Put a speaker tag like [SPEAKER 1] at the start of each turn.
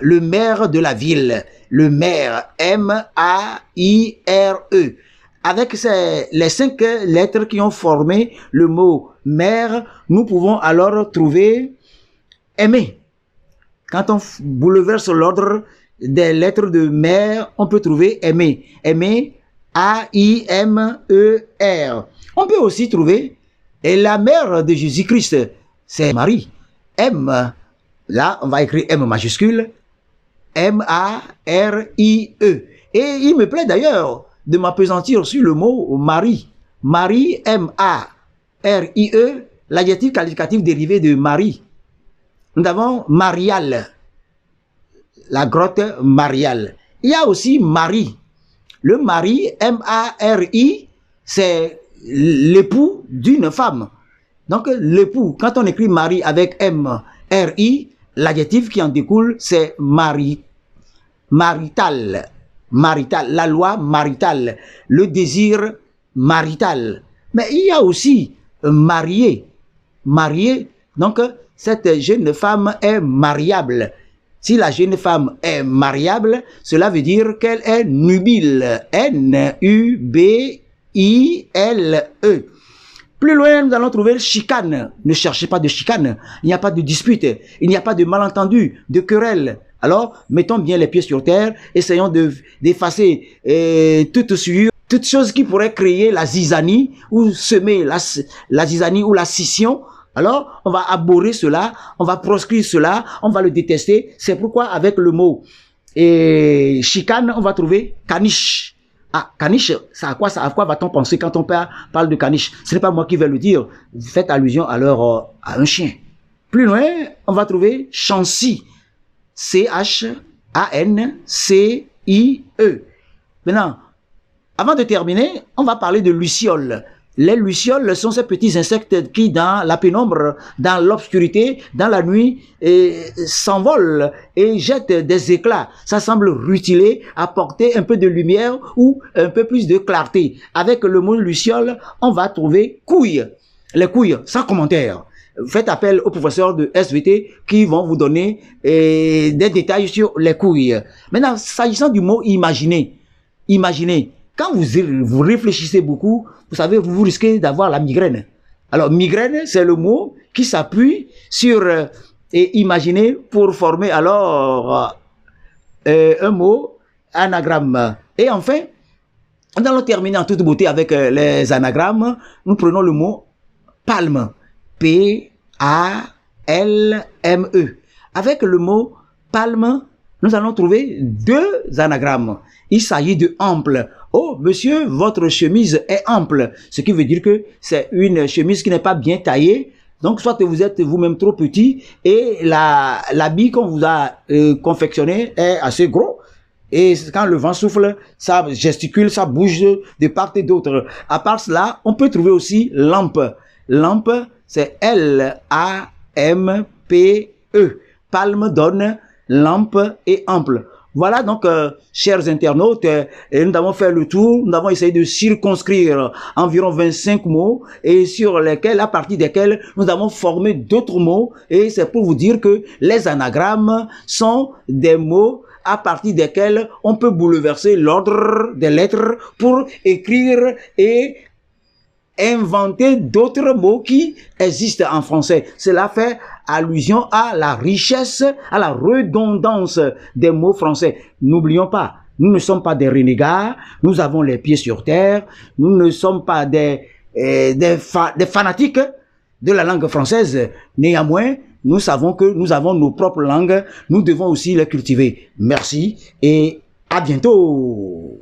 [SPEAKER 1] le maire de la ville. Le maire, M-A-I-R-E. Avec les 5 lettres qui ont formé le mot maire, nous pouvons alors trouver aimer. Quand on bouleverse l'ordre des lettres de maire, on peut trouver aimer. Aimer, A-I-M-E-R. On peut aussi trouver la mère de Jésus-Christ, c'est Marie. M, là, on va écrire M majuscule, M-A-R-I-E. Et il me plaît d'ailleurs de m'appesantir sur le mot Marie. Marie, M-A-R-I-E, l'adjectif qualificatif dérivé de Marie. Nous avons Marial, la grotte Marial. Il y a aussi Marie. Le mari, M-A-R-I, c'est l'époux d'une femme. Donc l'époux, quand on écrit Marie avec M-R-I, l'adjectif qui en découle, c'est marital. Marital, la loi maritale, le désir marital. Mais il y a aussi marié. Marié, donc cette jeune femme est mariable. Si la jeune femme est mariable, cela veut dire qu'elle est nubile. N-U-B-I-L-E. Plus loin, nous allons trouver chicane. Ne cherchez pas de chicane. Il n'y a pas de dispute. Il n'y a pas de malentendu, de querelle. Alors, mettons bien les pieds sur terre. Essayons d'effacer toute chose qui pourrait créer la zizanie ou semer la zizanie ou la scission. Alors, on va abhorrer cela, on va proscrire cela, on va le détester. C'est pourquoi avec le mot chicane, on va trouver caniche. Ah, caniche, à quoi va-t-on penser quand on parle de caniche? Ce n'est pas moi qui vais le dire. Faites allusion alors à un chien. Plus loin, on va trouver chancy. C-H-A-N-C-I-E. Maintenant, avant de terminer, on va parler de lucioles. Les lucioles sont ces petits insectes qui, dans la pénombre, dans l'obscurité, dans la nuit, s'envolent et jettent des éclats. Ça semble rutiler, apporter un peu de lumière ou un peu plus de clarté. Avec le mot luciole, on va trouver couilles. Les couilles, sans commentaire. Faites appel aux professeurs de SVT qui vont vous donner des détails sur les couilles. Maintenant, s'agissant du mot imaginer. Imaginez. Quand vous réfléchissez beaucoup, vous savez, vous risquez d'avoir la migraine. Alors, migraine, c'est le mot qui s'appuie sur imaginer pour former alors un mot anagramme. Et enfin, nous allons terminer en toute beauté avec les anagrammes. Nous prenons le mot palme. P-A-L-M-E. Avec le mot palme, nous allons trouver 2 anagrammes. Il s'agit de ample. Oh, monsieur, votre chemise est ample. Ce qui veut dire que c'est une chemise qui n'est pas bien taillée. Donc, soit vous êtes vous-même trop petit et l'habit qu'on vous a confectionné est assez gros. Et quand le vent souffle, ça gesticule, ça bouge de part et d'autre. À part cela, on peut trouver aussi lampe. Lampe, c'est L-A-M-P-E. Palme donne lampe et ample. Voilà donc, chers internautes, nous avons fait le tour, nous avons essayé de circonscrire environ 25 mots et sur lesquels, à partir desquels nous avons formé d'autres mots et c'est pour vous dire que les anagrammes sont des mots à partir desquels on peut bouleverser l'ordre des lettres pour écrire et inventer d'autres mots qui existent en français. Cela fait allusion à la richesse, à la redondance des mots français. N'oublions pas, nous ne sommes pas des renégats, nous avons les pieds sur terre, nous ne sommes pas des fanatiques de la langue française. Néanmoins, nous savons que nous avons nos propres langues, nous devons aussi les cultiver. Merci et à bientôt.